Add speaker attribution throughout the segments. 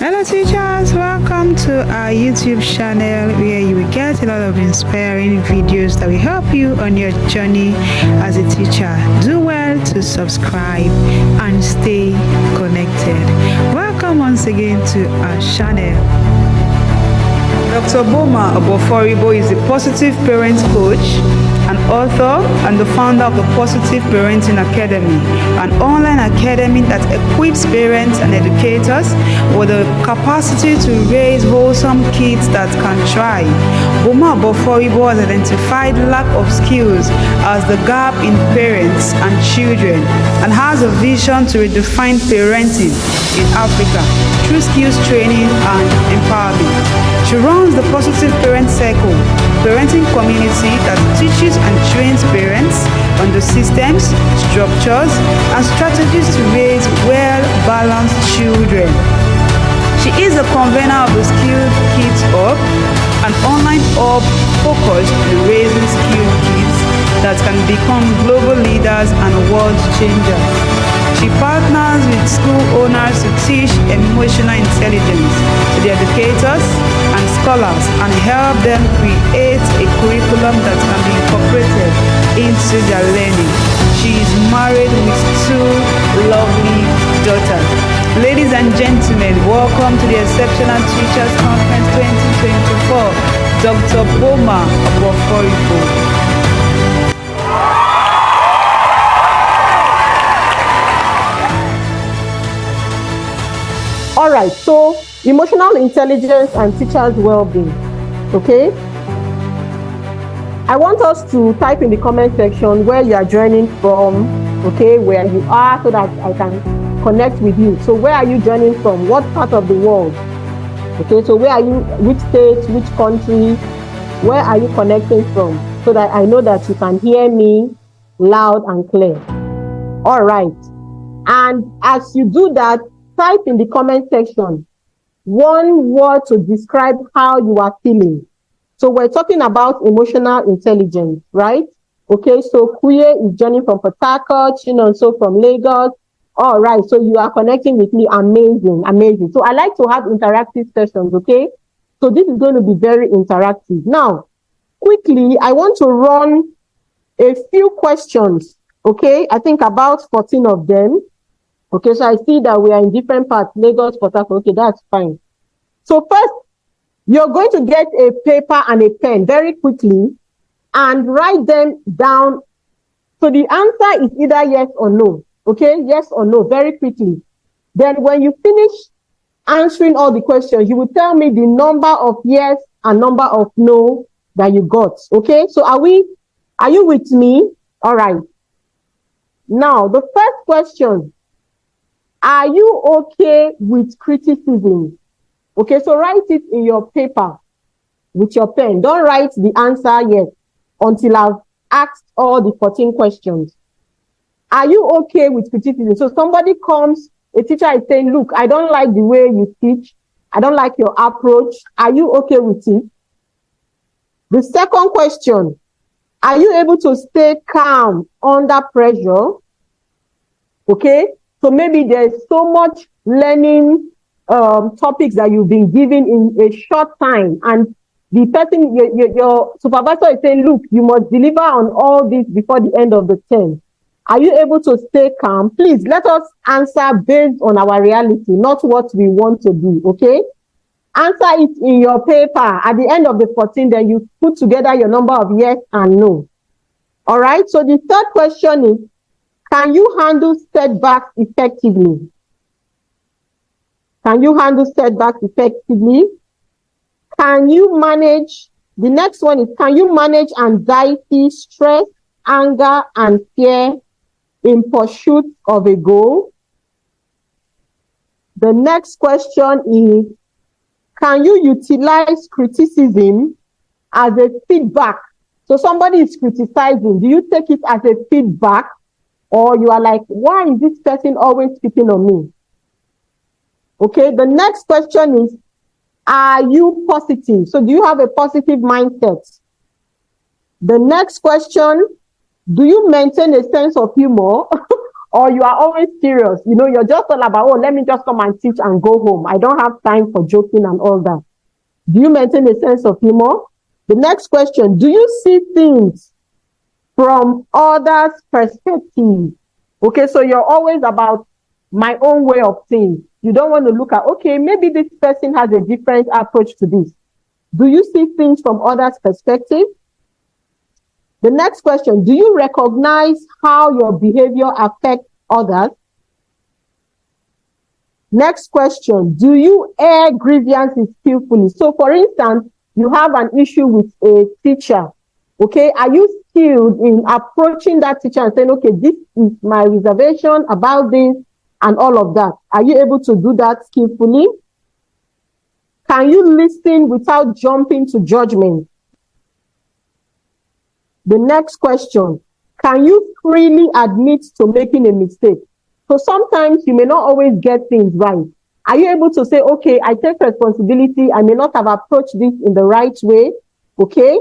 Speaker 1: Hello teachers, welcome to our YouTube channel where you will get a lot of inspiring videos that will help you on your journey as a teacher. Do well to subscribe and stay connected. Welcome once again to our channel. Dr. Boma Obuoforibo is a positive parent coach, an author and the founder of the Positive Parenting Academy, an online academy that equips parents and educators with the capacity to raise wholesome kids that can thrive. Boma Obuoforibo has identified lack of skills as the gap in parents and children and has a vision to redefine parenting in Africa through skills training and empowerment. She runs the Positive Parent Circle, parenting community that teaches and trains parents on the systems, structures, and strategies to raise well-balanced children. She is the convener of the Skilled Kids Hub, an online hub focused on raising skilled kids that can become global leaders and world changers. She partners with school owners to teach emotional intelligence to the educators and scholars and help them create a curriculum that can be incorporated into their learning. She is married with 2 lovely daughters. Ladies and gentlemen, welcome to the Exceptional Teachers Conference 2024, Dr. Boma Obuoforibo.
Speaker 2: All right, so emotional intelligence and teachers' well-being, okay? I want us to type in the comment section where you are joining from, okay, where you are so that I can connect with you. So where are you joining from? What part of the world? Okay, so where are you, which state, which country, where are you connecting from? So that I know that you can hear me loud and clear. All right, and as you do that, type in the comment section one word to describe how you are feeling. So we're talking about emotional intelligence, right? Okay, so Kuye is joining from Port Harcourt, so from Lagos. All right, so you are connecting with me. Amazing, amazing. So I like to have interactive sessions, okay? So this is going to be very interactive. Now, quickly, I want to run a few questions, okay? I think about 14 of them. Okay, so I see that we are in different parts, Lagos, Port Harcourt. Okay, that's fine. So first, you're going to get a paper and a pen very quickly and write them down. So the answer is either yes or no. Okay, yes or no, very quickly. Then when you finish answering all the questions, you will tell me the number of yes and number of no that you got. Okay, so are you with me? All right. Now, the first question. Are you okay with criticism? Okay, so write it in your paper with your pen. Don't write the answer yet until I've asked all the 14 questions. Are you okay with criticism? So somebody comes, a teacher is saying, look, I don't like the way you teach. I don't like your approach. Are you okay with it? The second question, are you able to stay calm under pressure? Okay. So maybe there's so much learning topics that you've been given in a short time, and the person, your supervisor is saying, look, you must deliver on all this before the end of the term. Are you able to stay calm? Please let us answer based on our reality, not what we want to do, okay? Answer it in your paper. At the end of the 14, then you put together your number of yes and no. All right, so the third question is, can you handle setbacks effectively? Can you handle setbacks effectively? Can you manage, the next one is, can you manage anxiety, stress, anger, and fear in pursuit of a goal? The next question is, can you utilize criticism as a feedback? So somebody is criticizing, do you take it as a feedback? Or you are like, why is this person always picking on me? Okay, the next question is, are you positive? So do you have a positive mindset? The next question, do you maintain a sense of humor or you are always serious. You know, you're just all about, oh, let me just come and teach and go home. I don't have time for joking and all that. Do you maintain a sense of humor? The next question, do you see things from others' perspective? Okay, so you're always about my own way of things. You don't want to look at, okay, maybe this person has a different approach to this. Do you see things from others' perspective? The next question, do you recognize how your behavior affects others? Next question, do you air grievances skillfully? So for instance, you have an issue with a teacher. Okay, are you skilled in approaching that teacher and saying, okay, this is my reservation about this and all of that? Are you able to do that skillfully? Can you listen without jumping to judgment? The next question, can you freely admit to making a mistake? So sometimes you may not always get things right. Are you able to say, okay, I take responsibility. I may not have approached this in the right way. Okay.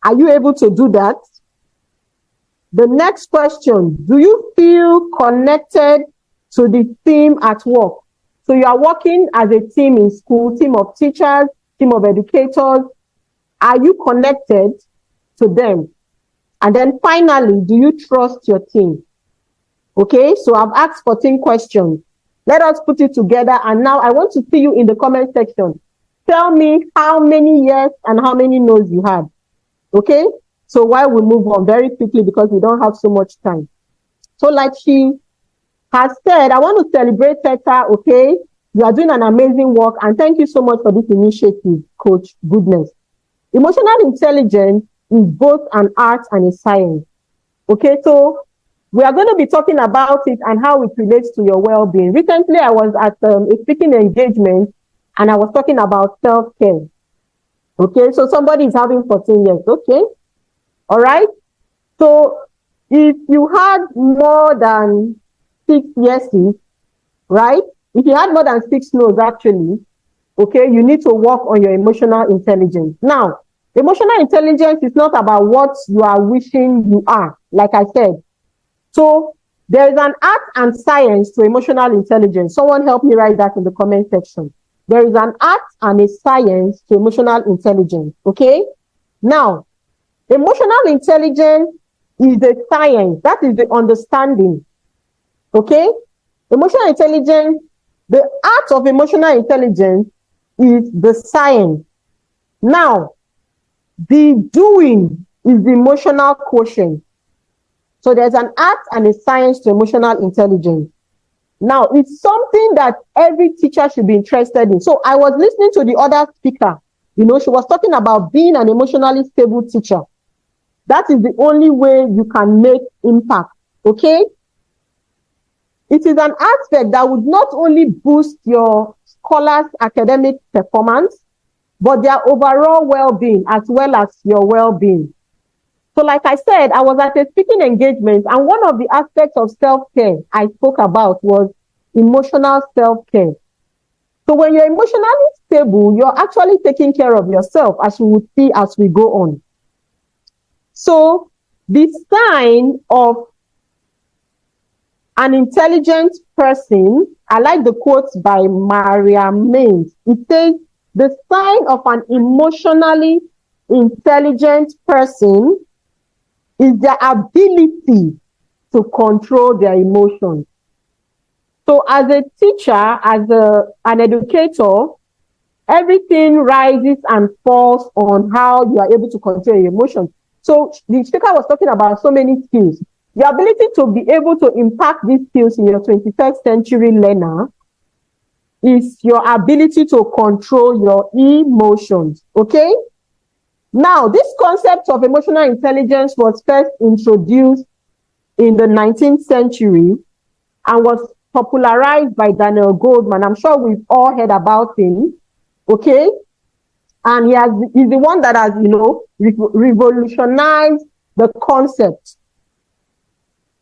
Speaker 2: Are you able to do that? The next question, do you feel connected to the team at work? So you are working as a team in school, team of teachers, team of educators. Are you connected to them? And then finally, do you trust your team? Okay, so I've asked 14 questions. Let us put it together. And now I want to see you in the comment section. Tell me how many yes and how many no's you had. Okay, so while we move on very quickly because we don't have so much time. So like she has said, I want to celebrate TETA, okay? You are doing an amazing work and thank you so much for this initiative, Coach Goodness. Emotional intelligence is both an art and a science. Okay, so we are going to be talking about it and how it relates to your well-being. Recently, I was at a speaking engagement and I was talking about self-care. Okay, so somebody is having 14 years. Okay, all right. So if you had more than 6 yeses, right? If you had more than 6 no's, actually, okay, you need to work on your emotional intelligence. Now, emotional intelligence is not about what you are wishing you are, like I said. So there is an art and science to emotional intelligence. Someone help me write that in the comment section. There is an art and a science to emotional intelligence. Okay. Now, emotional intelligence is a science. That is the understanding. Okay. Emotional intelligence, the art of emotional intelligence is the science. Now, the doing is the emotional quotient. So there's an art and a science to emotional intelligence. Now, it's something that every teacher should be interested in. So I was listening to the other speaker. You know, she was talking about being an emotionally stable teacher. That is the only way you can make impact. Okay? It is an aspect that would not only boost your scholars' academic performance, but their overall well-being as well as your well-being. So like I said, I was at a speaking engagement and one of the aspects of self-care I spoke about was emotional self-care. So when you're emotionally stable, you're actually taking care of yourself, as we would see as we go on. So the sign of an intelligent person, I like the quotes by Maria Maines. It says, the sign of an emotionally intelligent person is their ability to control their emotions. So as a teacher, as an educator, everything rises and falls on how you are able to control your emotions. So the speaker was talking about so many skills. The ability to be able to impact these skills in your 21st century learner is your ability to control your emotions, okay? Now, this concept of emotional intelligence was first introduced in the 19th century and was popularized by Daniel Goldman. I'm sure we've all heard about him, okay? And he's the one that has, you know, revolutionized the concept.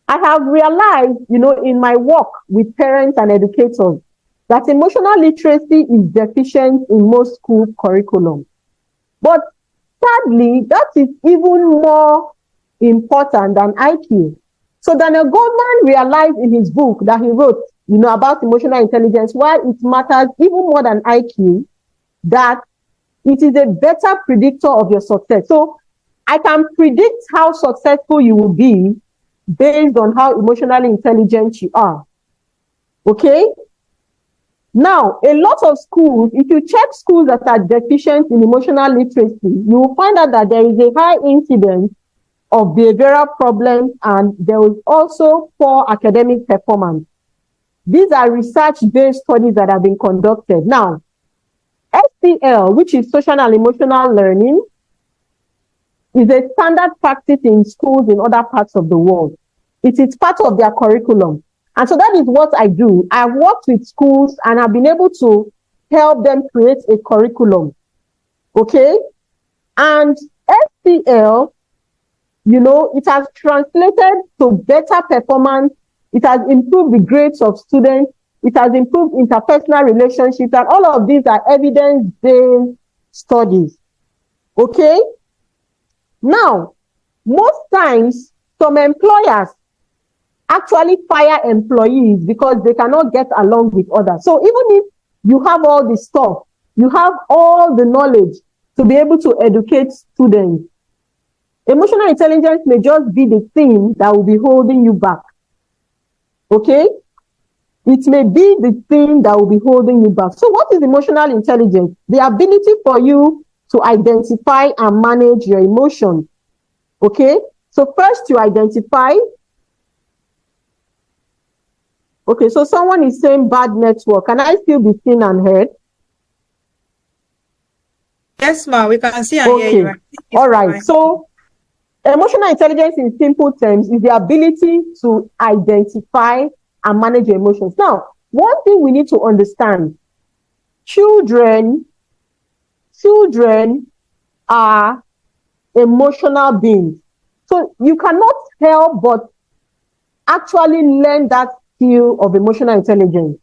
Speaker 2: I have realized, you know, in my work with parents and educators, that emotional literacy is deficient in most school curriculum. But sadly, that is even more important than IQ. So Daniel Goleman realized in his book that he wrote, about emotional intelligence, why it matters even more than IQ, that it is a better predictor of your success. So I can predict how successful you will be based on how emotionally intelligent you are. Okay? Now, a lot of schools, if you check schools that are deficient in emotional literacy, you will find out that there is a high incidence of behavioral problems, and there is also poor academic performance. These are research-based studies that have been conducted. Now, SEL, which is social and emotional learning, is a standard practice in schools in other parts of the world. It is part of their curriculum. And so that is what I do. I've worked with schools and I've been able to help them create a curriculum. Okay? And SEL, it has translated to better performance. It has improved the grades of students. It has improved interpersonal relationships. And all of these are evidence-based studies. Okay? Now, most times, some employers actually fire employees because they cannot get along with others. So even if you have all the stuff, you have all the knowledge to be able to educate students, emotional intelligence may just be the thing that will be holding you back. Okay? It may be the thing that will be holding you back. So what is emotional intelligence? The ability for you to identify and manage your emotions. Okay? So first you identify. Okay, so someone is saying bad network. Can I still be seen and heard?
Speaker 1: Yes, ma, we can see and hear you.
Speaker 2: All right. So emotional intelligence in simple terms is the ability to identify and manage your emotions. Now, one thing we need to understand, children are emotional beings. So you cannot help but actually learn that skill of emotional intelligence,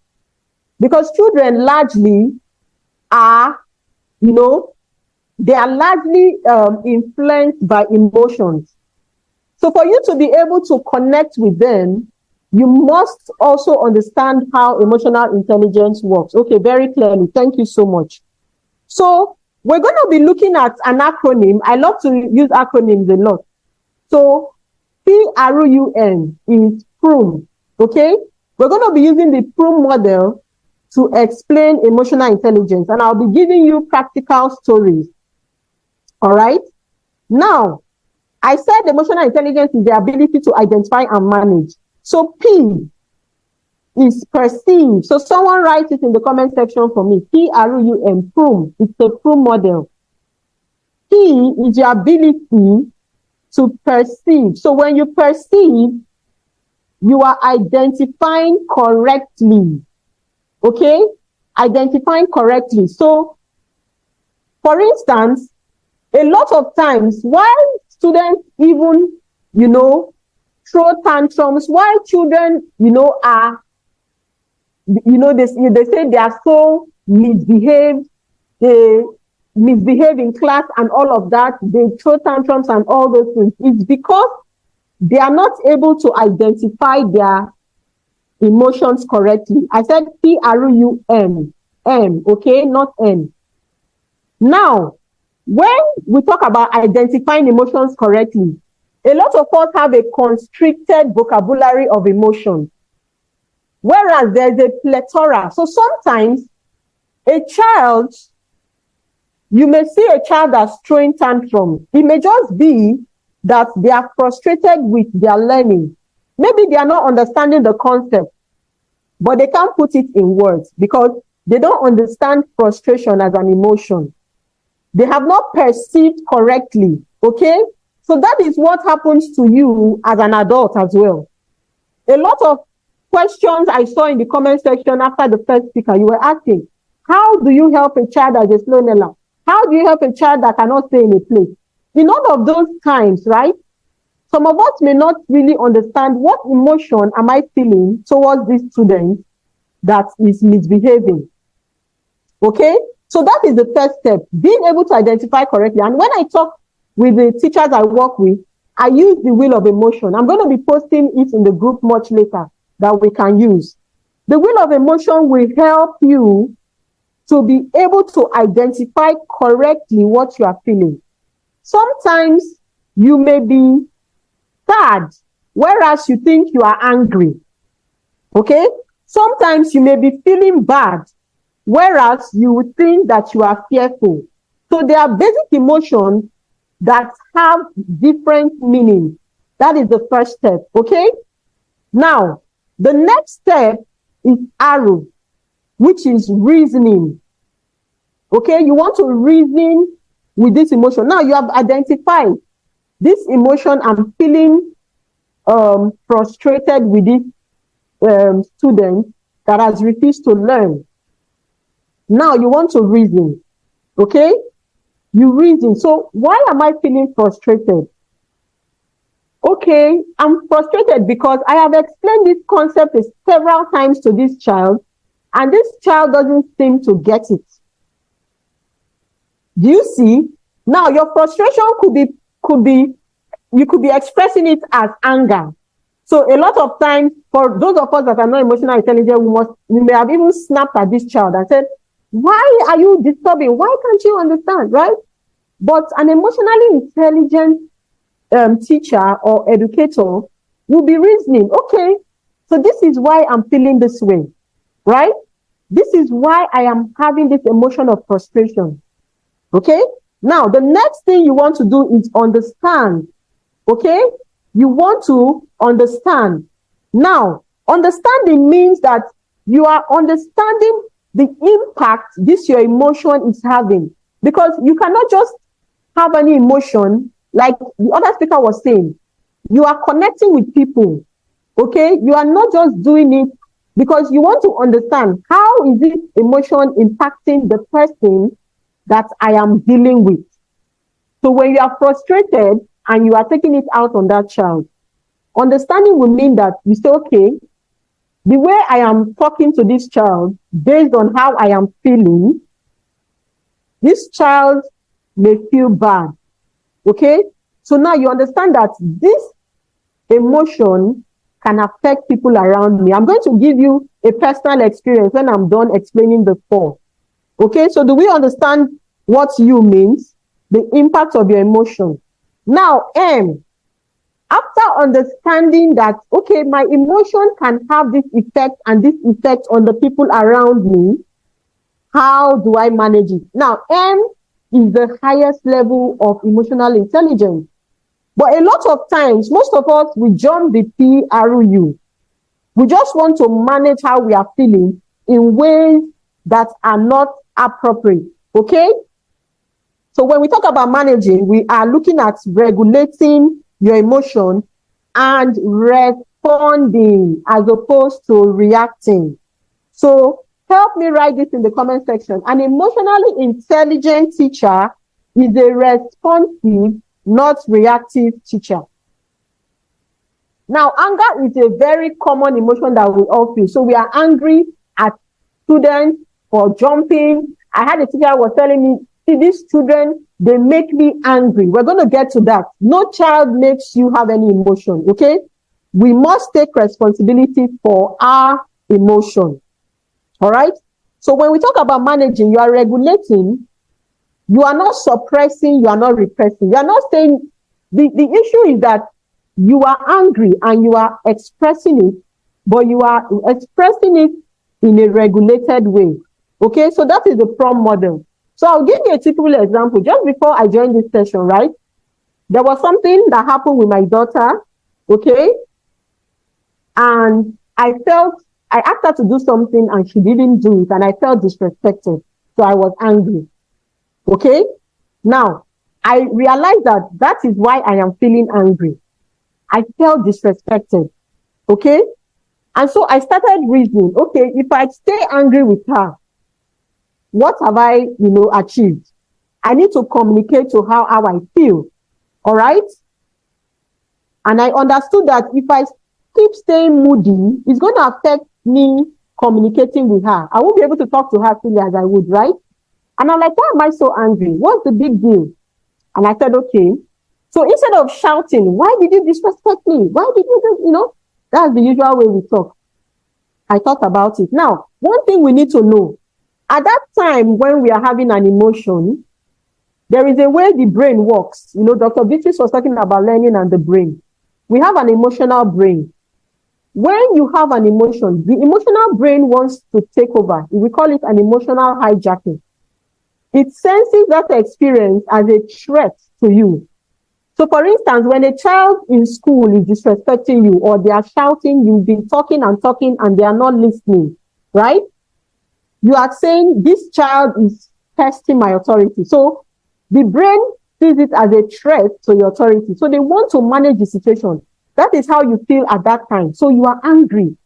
Speaker 2: because children largely are, they are largely influenced by emotions. So for you to be able to connect with them, you must also understand how emotional intelligence works. Okay, very clearly. Thank you so much. So we're going to be looking at an acronym. I love to use acronyms a lot. So PRUN is PRUM. Okay? We're going to be using the PRUM model to explain emotional intelligence, and I'll be giving you practical stories. All right? Now, I said emotional intelligence is the ability to identify and manage. So P is perceive. So someone write it in the comment section for me. PRUM, PRUM. It's a PRUM model. P is your ability to perceive. So when you perceive, you are identifying correctly. Okay? Identifying correctly. So, for instance, a lot of times, while students even, throw tantrums, while children, are, they say they are so misbehaved, they misbehave in class and all of that, they throw tantrums and all those things. It's because they are not able to identify their emotions correctly. I said PRUM, M, okay, not N. Now, when we talk about identifying emotions correctly, a lot of us have a constricted vocabulary of emotions, whereas there's a plethora. So sometimes you may see a child that's throwing tantrums. It may just be that they are frustrated with their learning. Maybe they are not understanding the concept, but they can't put it in words because they don't understand frustration as an emotion. They have not perceived correctly, okay? So that is what happens to you as an adult as well. A lot of questions I saw in the comment section after the first speaker, you were asking, how do you help a child as a slow learner? How do you help a child that cannot stay in a place? In all of those times, right, some of us may not really understand what emotion am I feeling towards this student that is misbehaving. Okay? So that is the first step, being able to identify correctly. And when I talk with the teachers I work with, I use the wheel of emotion. I'm going to be posting it in the group much later that we can use. The wheel of emotion will help you to be able to identify correctly what you are feeling. Sometimes you may be sad, whereas you think you are angry. Okay? Sometimes you may be feeling bad, whereas you would think that you are fearful. So there are basic emotions that have different meanings. That is the first step. Okay? Now, the next step is arrow, which is reasoning. Okay? You want to reason with this emotion. Now, you have identified this emotion. I'm feeling frustrated with this student that has refused to learn. Now you want to reason. Okay? You reason. So why am I feeling frustrated? Okay, I'm frustrated because I have explained this concept several times to this child, and this child doesn't seem to get it. Do you see? Now your frustration you could be expressing it as anger. So a lot of times, for those of us that are not emotionally intelligent, we may have even snapped at this child and said, why are you disturbing? Why can't you understand, right? But an emotionally intelligent teacher or educator will be reasoning, okay, so this is why I'm feeling this way, right? This is why I am having this emotion of frustration, okay? Now, the next thing you want to do is understand, okay? You want to understand. Now, understanding means that you are understanding the impact this your emotion is having. Because you cannot just have any emotion, like the other speaker was saying. You are connecting with people, okay? You are not just doing it because you want to understand how is this emotion impacting the person that I am dealing with. So when you are frustrated and you are taking it out on that child, understanding will mean that you say, okay, the way I am talking to this child, based on how I am feeling, this child may feel bad. Okay? So now you understand that this emotion can affect people around me. I'm going to give you a personal experience when I'm done explaining the four. Okay? So do we understand what you means? The impact of your emotion. Now, after understanding that, okay, my emotion can have this effect and this effect on the people around me, how do I manage it? Now, M is the highest level of emotional intelligence. But a lot of times, most of us, we jump the PRU. We just want to manage how we are feeling in ways that are not appropriate. Okay? So when we talk about managing, we are looking at regulating your emotion and responding as opposed to reacting. So help me write this in the comment section. An emotionally intelligent teacher is a responsive, not reactive teacher. Now, anger is a very common emotion that we all feel. So we are angry at students for jumping. I had a teacher who was telling me, see, these children, they make me angry. We're going to get to that. No child makes you have any emotion, okay? We must take responsibility for our emotion, all right? So when we talk about managing, you are regulating. You are not suppressing. You are not repressing. You are not saying, the issue is that you are angry and you are expressing it, but you are expressing it in a regulated way, okay? So that is the PROM model. So I'll give you a typical example. Just before I joined this session, right? There was something that happened with my daughter, okay? And I asked her to do something and she didn't do it, and I felt disrespected. So I was angry, okay? Now, I realized that that is why I am feeling angry. I felt disrespected, okay? And so I started reasoning, okay, if I stay angry with her, what have I, achieved? I need to communicate to her how I feel, all right? And I understood that if I keep staying moody, it's going to affect me communicating with her. I won't be able to talk to her freely as I would, right? And I'm like, why am I so angry? What's the big deal? And I said, okay, So instead of shouting, why did you disrespect me? Why did you do, that's the usual way we talk. I thought about it. Now, one thing we need to know, at that time when we are having an emotion, there is a way the brain works. Dr. Beatrice was talking about learning and the brain. We have an emotional brain. When you have an emotion, the emotional brain wants to take over. We call it an emotional hijacking. It senses that experience as a threat to you. So for instance, when a child in school is disrespecting you or they are shouting, you've been talking and they are not listening, right? You are saying this child is testing my authority. So the brain sees it as a threat to your authority. So they want to manage the situation. That is how you feel at that time. So you are angry.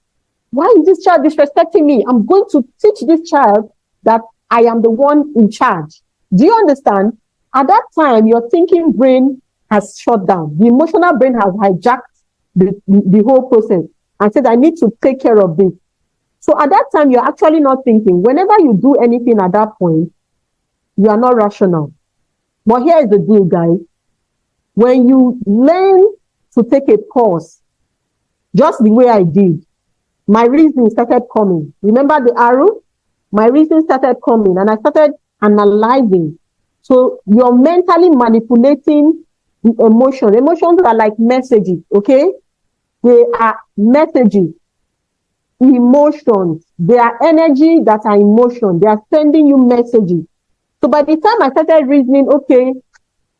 Speaker 2: Why is this child disrespecting me? I'm going to teach this child that I am the one in charge. Do you understand? At that time, your thinking brain has shut down. The emotional brain has hijacked the whole process and said, I need to take care of this. So at that time, you're actually not thinking. Whenever you do anything at that point, you are not rational. But here is the deal, guys. When you learn to take a pause, just the way I did, my reasoning started coming. Remember the arrow? My reasoning started coming and I started analyzing. So you're mentally manipulating the emotion. Emotions are like messages, okay? They are messages, emotions. They are energy that are emotion. They are sending you messages. So by the time I started reasoning, okay,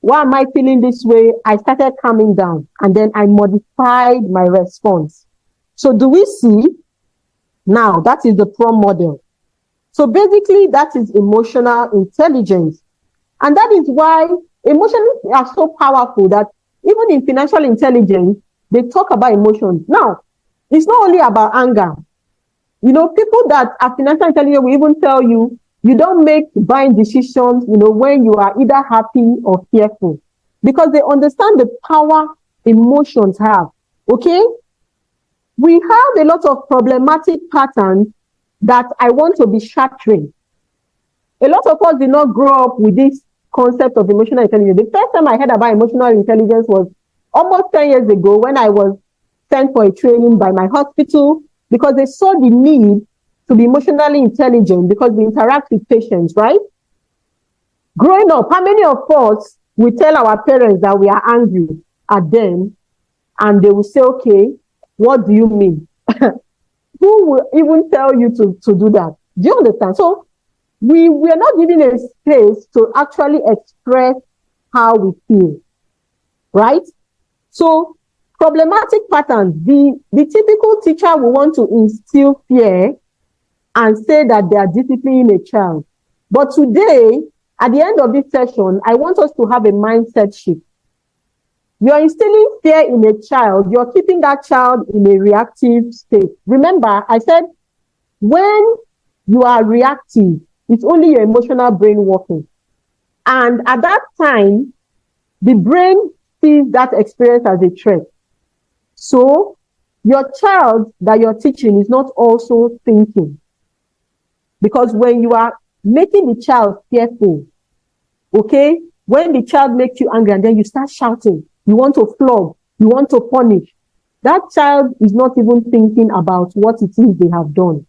Speaker 2: why am I feeling this way? I started calming down and then I modified my response. So do we see? Now, that is the PROM model. So basically, that is emotional intelligence. And that is why emotions are so powerful that even in financial intelligence, they talk about emotions. Now, it's not only about anger. People that are financial intelligent will even tell you, you don't make buying decisions, when you are either happy or fearful, because they understand the power emotions have. Okay? We have a lot of problematic patterns that I want to be shattering. A lot of us did not grow up with this concept of emotional intelligence. The first time I heard about emotional intelligence was almost 10 years ago when I was sent for a training by my hospital because they saw the need to be emotionally intelligent because we interact with patients, right? Growing up, how many of us we tell our parents that we are angry at them and they will say, okay, what do you mean? Who will even tell you to do that? Do you understand? So we are not given a space to actually express how we feel, right? So problematic patterns, the typical teacher will want to instill fear and say that they are disciplining a child. But today, at the end of this session, I want us to have a mindset shift. You're instilling fear in a child. You're keeping that child in a reactive state. Remember, I said, when you are reactive, it's only your emotional brain working. And at that time, the brain sees that experience as a threat. So your child that you're teaching is not also thinking. Because when you are making the child fearful, okay, when the child makes you angry and then you start shouting, you want to flog, you want to punish, that child is not even thinking about what it is they have done.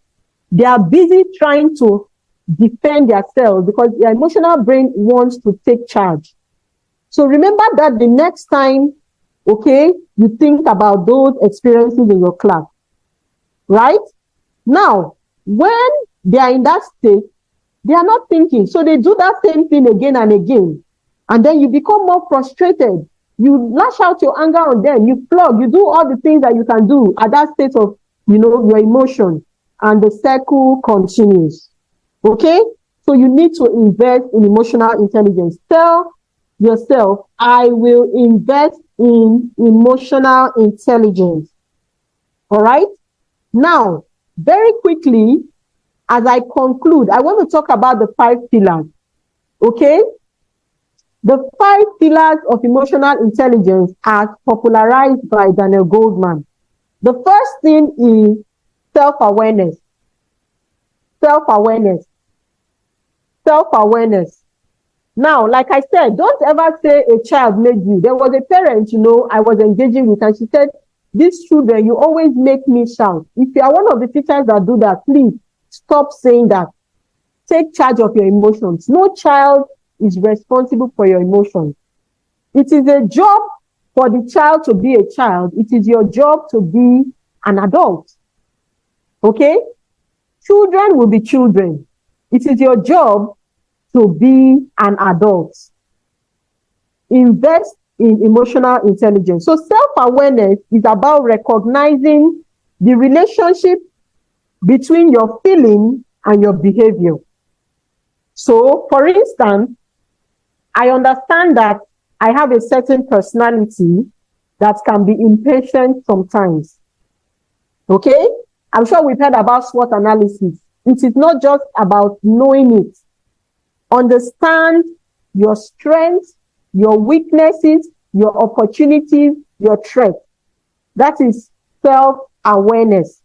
Speaker 2: They are busy trying to defend themselves because their emotional brain wants to take charge. So remember that the next time, okay, you think about those experiences in your class, right? Now, when they are in that state, they are not thinking. So they do that same thing again and again. And then you become more frustrated. You lash out your anger on them. You flog. You do all the things that you can do at that state of, your emotion. And the cycle continues. Okay? So you need to invest in emotional intelligence. Tell yourself, I will invest in emotional intelligence. All right? Now, very quickly, as I conclude, I want to talk about the 5 pillars. Okay? The 5 pillars of emotional intelligence are popularized by Daniel Goldman. The first thing is self-awareness. Self-awareness. Self-awareness. Now, like I said, don't ever say a child made you. There was a parent, I was engaging with, and she said, these children, you always make me shout. If you are one of the teachers that do that, please stop saying that. Take charge of your emotions. No child is responsible for your emotions. It is a job for the child to be a child. It is your job to be an adult. Okay? Children will be children. It is your job to be an adult. Invest in emotional intelligence. So self-awareness is about recognizing the relationship between your feeling and your behavior. So, for instance, I understand that I have a certain personality that can be impatient sometimes. Okay? I'm sure we've heard about SWOT analysis. It is not just about knowing it. Understand your strengths, your weaknesses, your opportunities, your threats. That is self-awareness.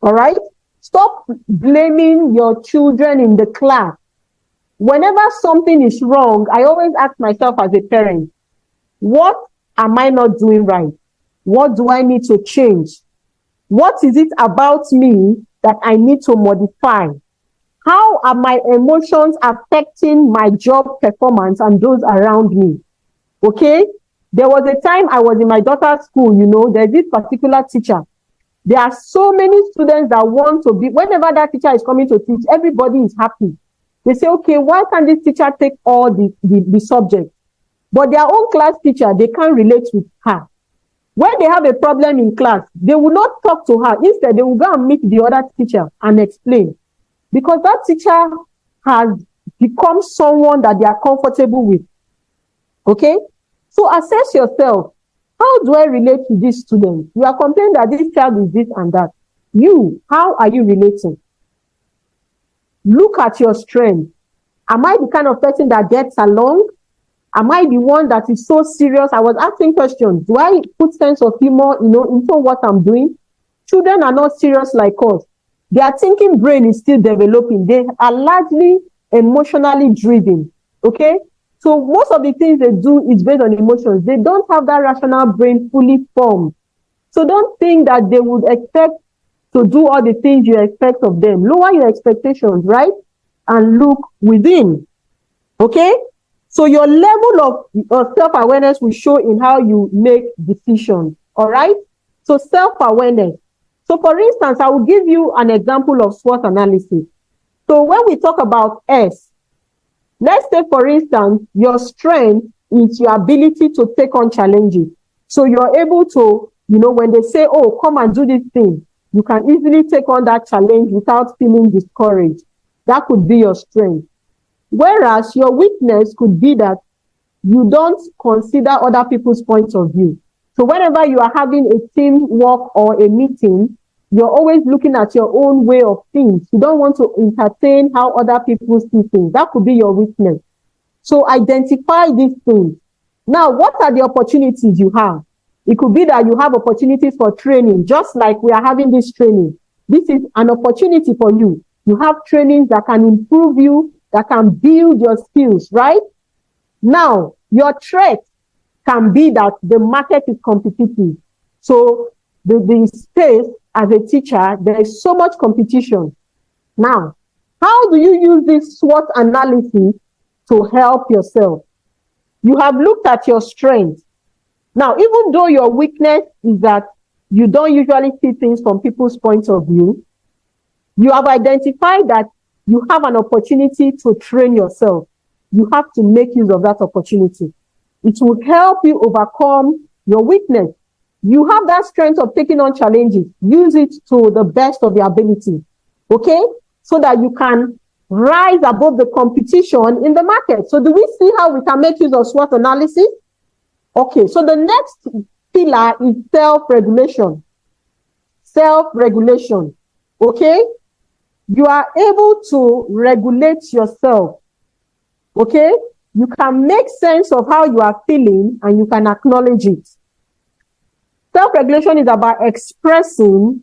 Speaker 2: All right? Stop blaming your children in the class. Whenever something is wrong, I always ask myself as a parent, what am I not doing right? What do I need to change? What is it about me that I need to modify? How are my emotions affecting my job performance and those around me? Okay? There was a time I was in my daughter's school, there's this particular teacher. There are so many students that want to be, whenever that teacher is coming to teach, everybody is happy. They say, okay, why can't this teacher take all the subjects? But their own class teacher, they can't relate with her. When they have a problem in class, they will not talk to her. Instead, they will go and meet the other teacher and explain. Because that teacher has become someone that they are comfortable with. Okay? So assess yourself. How do I relate to this student? You are complaining that this child is this and that. You, how are you relating? Look at your strength. Am I the kind of person that gets along? Am I the one that is so serious? I was asking questions. Do I put sense of humor, into what I'm doing? Children are not serious like us. Their thinking brain is still developing. They are largely emotionally driven. Okay? So most of the things they do is based on emotions. They don't have that rational brain fully formed. So don't think that they would expect to do all the things you expect of them. Lower your expectations, right? And look within. Okay? So your level of self-awareness will show in how you make decisions. All right? So self-awareness. So for instance, I will give you an example of SWOT analysis. So when we talk about S, let's say for instance, your strength is your ability to take on challenges. So you're able to, when they say, oh, come and do this thing, you can easily take on that challenge without feeling discouraged. That could be your strength. Whereas your weakness could be that you don't consider other people's points of view. So whenever you are having a team work or a meeting, you're always looking at your own way of things. You don't want to entertain how other people see things. That could be your weakness. So identify these things. Now, what are the opportunities you have? It could be that you have opportunities for training, just like we are having this training. This is an opportunity for you. You have trainings that can improve you, that can build your skills, right? Now, your threat can be that the market is competitive. So the space as a teacher, there is so much competition. Now, how do you use this SWOT analysis to help yourself? You have looked at your strengths. Now, even though your weakness is that you don't usually see things from people's points of view, you have identified that you have an opportunity to train yourself. You have to make use of that opportunity. It will help you overcome your weakness. You have that strength of taking on challenges. Use it to the best of your ability. Okay? So that you can rise above the competition in the market. So do we see how we can make use of SWOT analysis? Okay, so the next pillar is self-regulation. Self-regulation. Okay? You are able to regulate yourself. Okay? You can make sense of how you are feeling and you can acknowledge it. Self-regulation is about expressing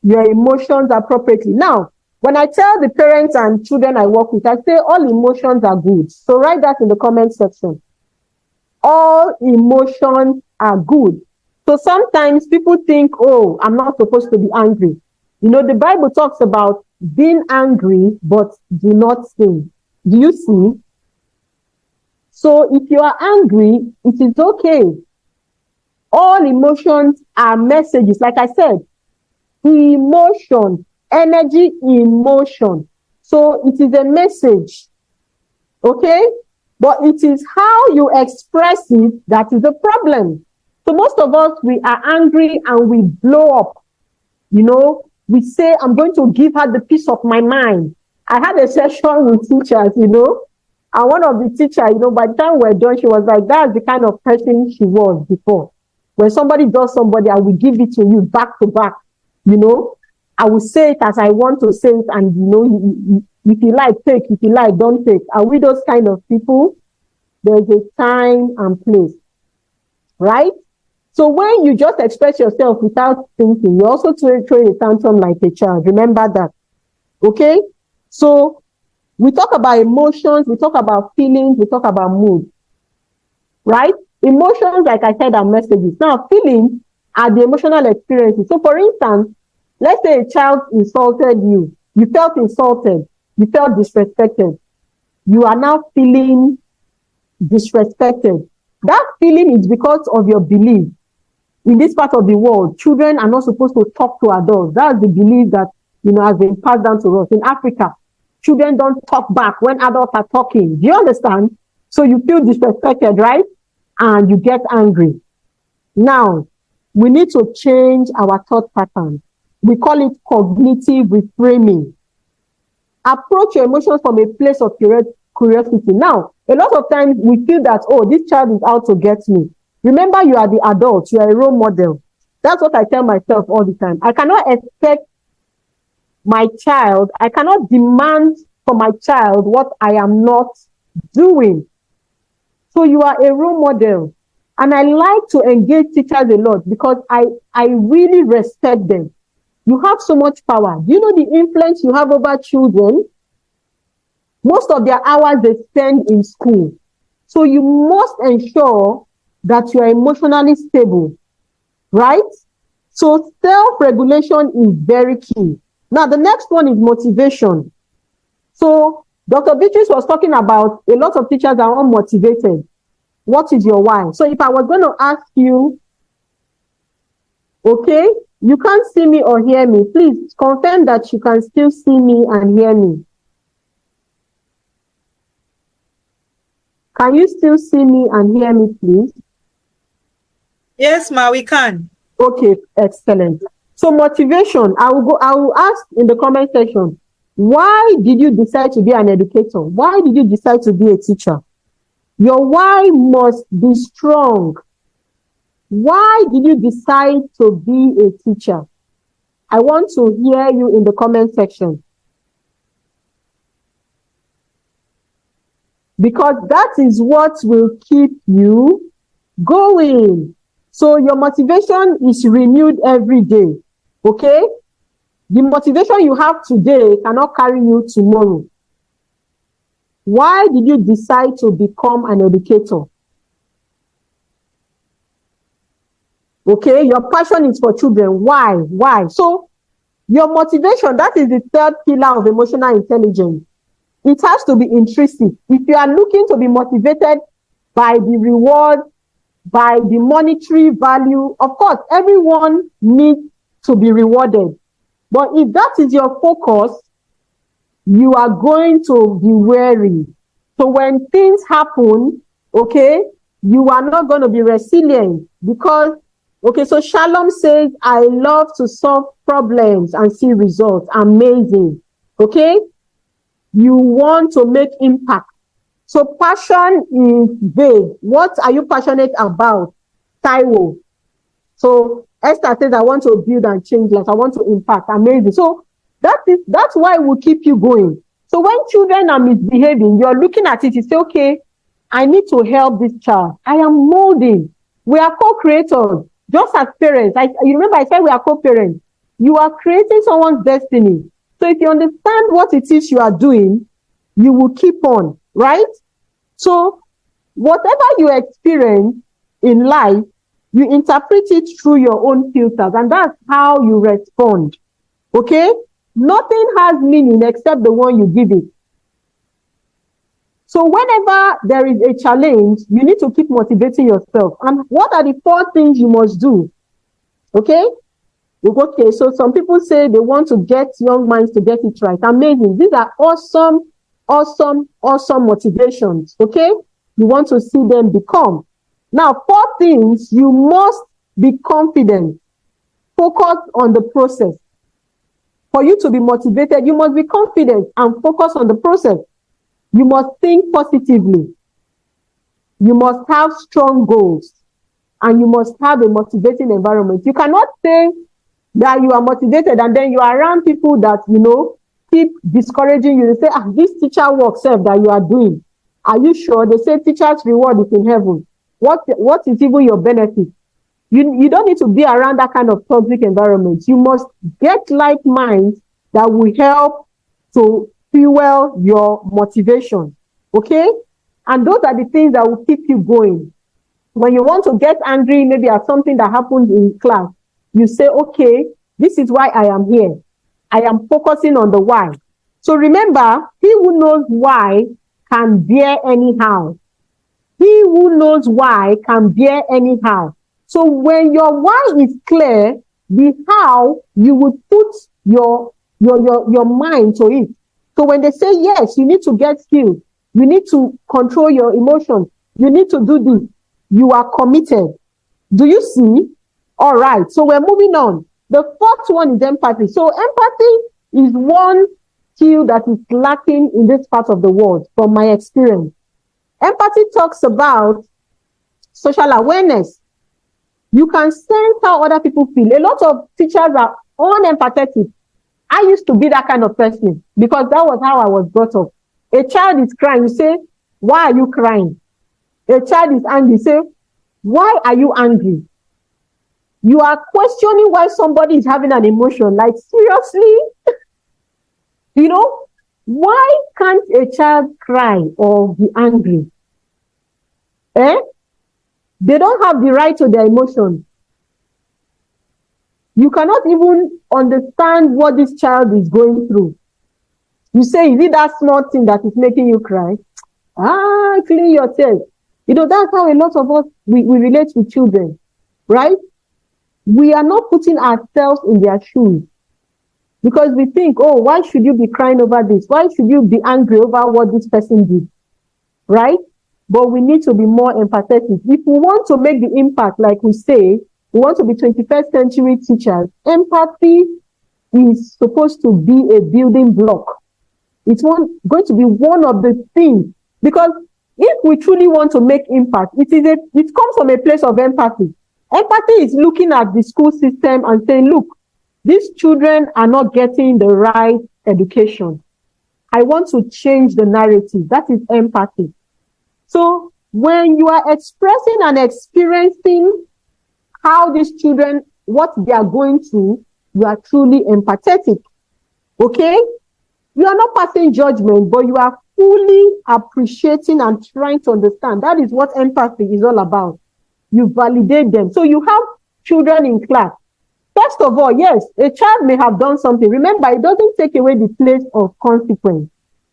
Speaker 2: your emotions appropriately. Now, When I tell the parents and children I work with, I say all emotions are good. So write that in the comment section. All emotions are good. So sometimes people think, oh, I'm not supposed to be angry. You know, the Bible talks about being angry, but do not sin. Do you see? So if you are angry, it is okay. All emotions are messages. Like I said, emotion, energy in motion. So it is a message. Okay? But it is how you express it that is the problem. So most of us, we are angry and we blow up. You know, we say, I'm going to give her the peace of my mind. I had a session with teachers, you know, and one of the teachers, you know, by the time we're done, she was like, that's the kind of person she was before. When somebody does somebody, I will give it to you back to back, you know. I will say it as I want to say it, and, you know, if you like, take. If you like, don't take. Are we those kind of people? There's a time and place, right? So when you just express yourself without thinking, you also throw a tantrum like a child. Remember that, okay? So we talk about emotions, we talk about feelings, we talk about mood, right? Emotions, like I said, are messages. Now, feelings are the emotional experiences. So for instance, let's say a child insulted you. You felt insulted. You felt disrespected. You are now feeling disrespected. That feeling is because of your belief. In this part of the world, children are not supposed to talk to adults. That's the belief that, you know, has been passed down to us. In Africa, children don't talk back when adults are talking. Do you understand? So you feel disrespected, right? And you get angry. Now, we need to change our thought pattern. We call it cognitive reframing. Approach your emotions from a place of curiosity. Now, a lot of times we feel that, oh, this child is out to get me. Remember, you are the adult. You are a role model. That's what I tell myself all the time. I cannot expect my child, I cannot demand from my child what I am not doing. So you are a role model. And I like to engage teachers a lot because I really respect them. You have so much power. Do you know the influence you have over children? Most of their hours they spend in school. So you must ensure that you are emotionally stable, right? So self-regulation is very key. Now, the next one is motivation. So Dr. Beatrice was talking about a lot of teachers are unmotivated. What is your why? So if I was going to ask you, okay, you can't see me or hear me. Please confirm that you can still see me and hear me. Can you still see me and hear me, please?
Speaker 1: Yes, ma, we can.
Speaker 2: Okay, excellent. So motivation, I will ask in the comment section, why did you decide to be an educator? Why did you decide to be a teacher? Your why must be strong. Why did you decide to be a teacher? I want to hear you in the comment section. Because that is what will keep you going. So your motivation is renewed every day, okay? The motivation you have today cannot carry you tomorrow. Why did you decide to become an educator? Okay, your passion is for children. Why? Why? So your motivation, that is the third pillar of emotional intelligence. It has to be intrinsic. If you are looking to be motivated by the reward, by the monetary value, of course, everyone needs to be rewarded. But if that is your focus, you are going to be wary. So when things happen, okay, you are not going to be resilient because, okay, so Shalom says, I love to solve problems and see results. Amazing. Okay? You want to make impact. So passion is vague. What are you passionate about? Taiwo. So Esther says, I want to build and change lives. I want to impact. Amazing. So that's why it will keep you going. So when children are misbehaving, you're looking at it, you say, okay, I need to help this child. I am molding. We are co-creators, just as parents. You remember I said we are co-parents. You are creating someone's destiny. So if you understand what it is you are doing, you will keep on, right? So whatever you experience in life, you interpret it through your own filters, and that's how you respond. Okay? Nothing has meaning except the one you give it. So whenever there is a challenge, you need to keep motivating yourself. And what are the 4 things you must do? Okay? Okay, so some people say they want to get young minds to get it right. Amazing. These are awesome, awesome, awesome motivations. Okay? You want to see them become. Now, 4 things: you must be confident. Focus on the process. For you to be motivated, you must be confident and focus on the process. You must think positively. You must have strong goals. And you must have a motivating environment. You cannot say that you are motivated and then you are around people that, keep discouraging you. They say, this teacher work self that you are doing. Are you sure? They say teacher's reward is in heaven. What is even your benefit? You don't need to be around that kind of toxic environment. You must get like minds that will help to fuel your motivation. Okay? And those are the things that will keep you going. When you want to get angry, maybe at something that happened in class, you say, okay, this is why I am here. I am focusing on the why. So remember, he who knows why can bear anyhow. He who knows why can bear anyhow. So when your why is clear, the how, you would put your mind to it. So when they say, yes, you need to get skills, you need to control your emotions, you need to do this, you are committed. Do you see? All right. So we're moving on. The 4th one is empathy. So empathy is one skill that is lacking in this part of the world, from my experience. Empathy talks about social awareness. You can sense how other people feel. A lot of teachers are unempathetic. I used to be that kind of person because that was how I was brought up. A child is crying. You say, why are you crying? A child is angry. You say, why are you angry? You are questioning why somebody is having an emotion. Like, seriously? Why can't a child cry or be angry? They don't have the right to their emotions. You cannot even understand what this child is going through. You say, is it that small thing that is making you cry? Clean your tears. That's how a lot of us, we relate with children, right? We are not putting ourselves in their shoes because we think, oh, why should you be crying over this? Why should you be angry over what this person did, right? But we need to be more empathetic. If we want to make the impact, like we say, we want to be 21st century teachers, empathy is supposed to be a building block. It's going to be one of the things, because if we truly want to make impact, it comes from a place of empathy. Empathy is looking at the school system and saying, look, these children are not getting the right education. I want to change the narrative. That is empathy. So when you are expressing and experiencing how these children, what they are going through, you are truly empathetic. Okay? You are not passing judgment, but you are fully appreciating and trying to understand. That is what empathy is all about. You validate them. So you have children in class. First of all, yes, a child may have done something. Remember, it doesn't take away the place of consequence.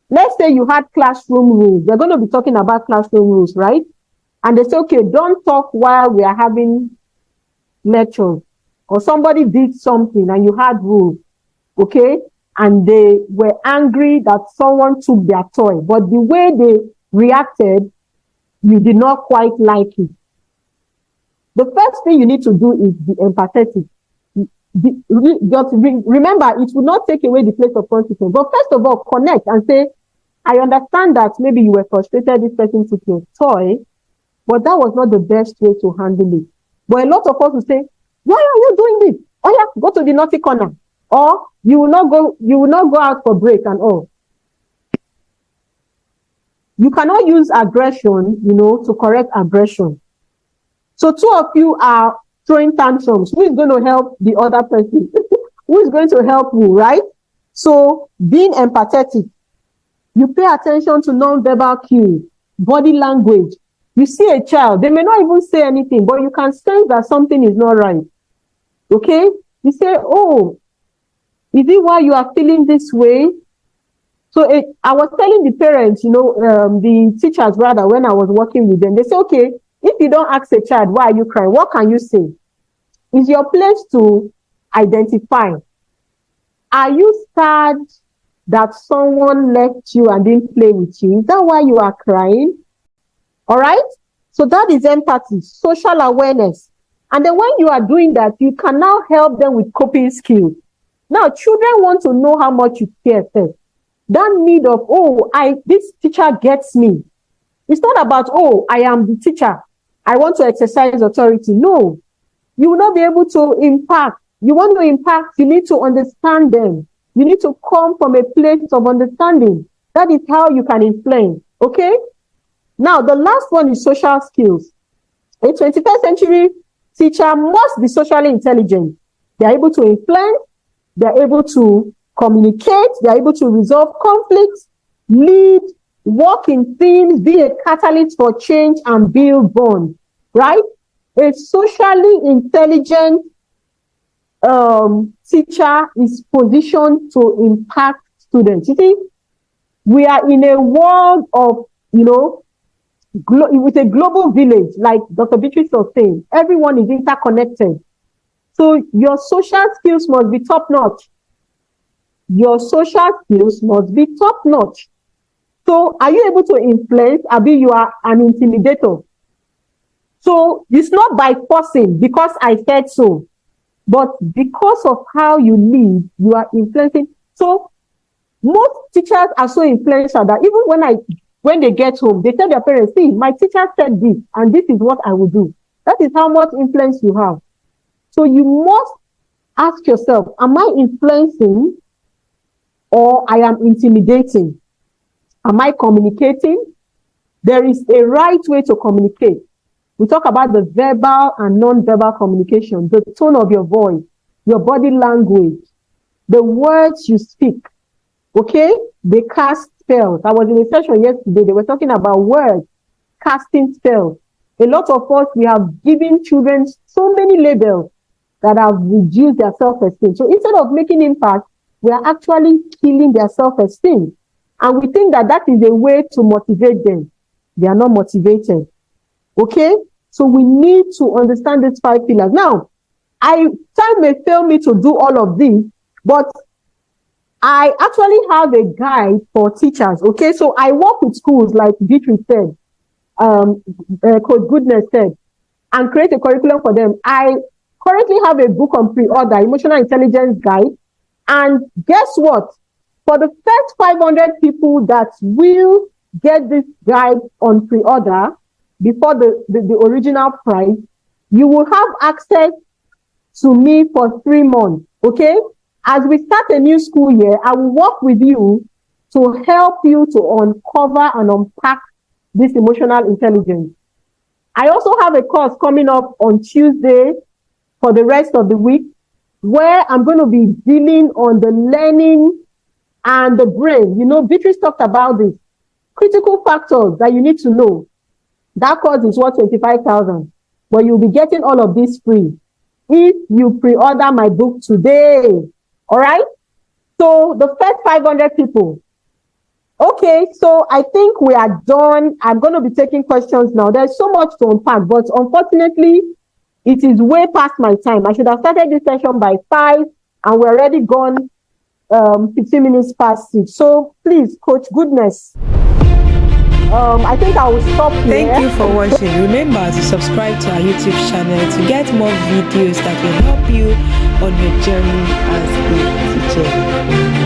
Speaker 2: Let's say you had classroom rules. We're going to be talking about classroom rules, right? And they say, okay, don't talk while we are having lectures. Or somebody did something and you had rules, okay? And they were angry that someone took their toy. But the way they reacted, you did not quite like it. The first thing you need to do is be empathetic. Just remember, it will not take away the place of consequence. But first of all, connect and say, I understand that maybe you were frustrated, this person took your toy, but that was not the best way to handle it. But a lot of us will say, why are you doing this? Oh yeah, go to the naughty corner. Or you will not go out for break and all. You cannot use aggression, to correct aggression. So 2 of you are throwing tantrums. Who is going to help the other person? Who is going to help you, right? So being empathetic, you pay attention to non-verbal cues, body language. You see a child, they may not even say anything, but you can sense that something is not right. Okay? You say, oh, is it why you are feeling this way? So I was telling the parents, the teachers rather, when I was working with them, they say, okay, if you don't ask a child, why are you crying? What can you say? It's your place to identify. Are you sad that someone left you and didn't play with you? Is that why you are crying? All right? So that is empathy, social awareness. And then when you are doing that, you can now help them with coping skills. Now, children want to know how much you care first. That need of, this teacher gets me. It's not about, I am the teacher, I want to exercise authority. No, you will not be able to impact. You want to impact, you need to understand them. You need to come from a place of understanding. That is how you can influence. Okay? Now, the last one is social skills. A 21st century teacher must be socially intelligent. They are able to influence, they are able to communicate, they are able to resolve conflicts, lead, work in teams, be a catalyst for change, and build bonds, right? A socially intelligent teacher is positioned to impact students. You see, we are in a world of, with a global village, like Dr. Beatrice was saying, everyone is interconnected. So your social skills must be top-notch. Your social skills must be top-notch. So are you able to influence? Abi, you are an intimidator. So it's not by forcing, because I said so, but because of how you lead, you are influencing. So most teachers are so influential that even when they get home, they tell their parents, see, my teacher said this, and this is what I will do. That is how much influence you have. So you must ask yourself, am I influencing or I am intimidating? Am I communicating? There is a right way to communicate. We talk about the verbal and non-verbal communication, the tone of your voice, your body language, the words you speak. Okay? They cast spells. I was in a session yesterday, they were talking about words, casting spells. A lot of us, we have given children so many labels that have reduced their self-esteem. So instead of making impact, we are actually killing their self-esteem. And we think that is a way to motivate them. They are not motivated. Okay? So we need to understand these 5 pillars. Now, time may fail me to do all of these, but I actually have a guide for teachers. Okay? So I work with schools, like Beatrice said, Coach Goodness said, and create a curriculum for them. I currently have a book on pre-order, Emotional Intelligence Guide. And guess what? For the first 500 people that will get this guide on pre-order before the original price, you will have access to me for 3 months, okay? As we start a new school year, I will work with you to help you to uncover and unpack this emotional intelligence. I also have a course coming up on Tuesday for the rest of the week, where I'm going to be dealing on the learning and the brain. Beatrice talked about this. Critical factors that you need to know. That course is worth 25,000, but you'll be getting all of this free if you pre-order my book today. All right? So the first 500 people. Okay, so I think we are done. I'm going to be taking questions now. There's so much to unpack, but unfortunately, it is way past my time. I should have started this session by 5, and we're already gone 15 minutes past 6. So please, Coach Goodness, I think I will stop here.
Speaker 1: Thank you for watching. Remember to subscribe to our YouTube channel to get more videos that will help you on your journey as a teacher.